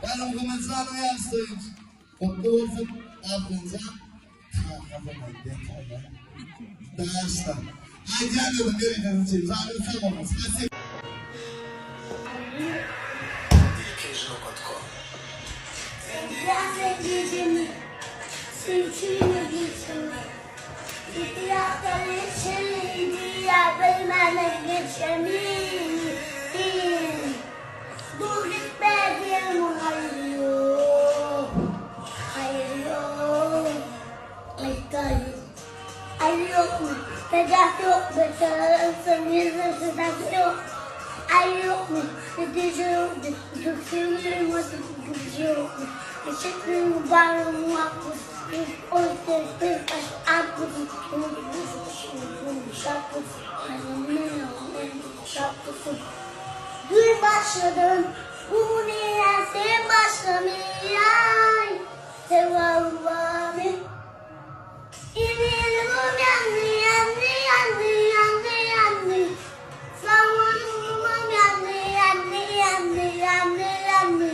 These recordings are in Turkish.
Vamos começar no instante. Conduzo a pensar. Basta. Aydayozun göreceğiniz için zaten kalmamız. Dün başladın, bu niye sen başlamayay? Sevallah'ım, İnelim yandı, yandı, yandı, yandı, yandı. Savunurum yandı, yandı, yandı, yandı, yandı.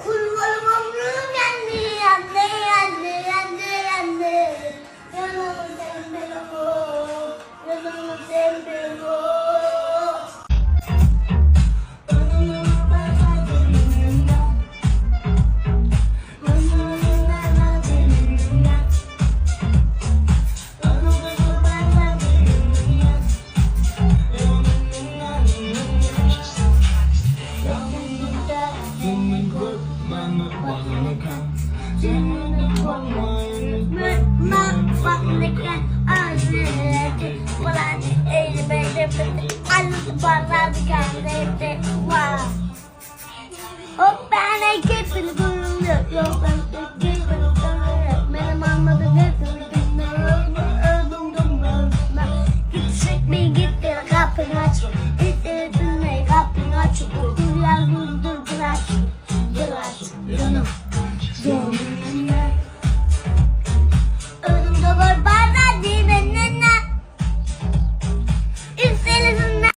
Kulvarım ömrüm yandı, yandı, yandı, yandı, yandı. Yanımı tembel o, yanımı tembel o. Oh, ben keeping the good,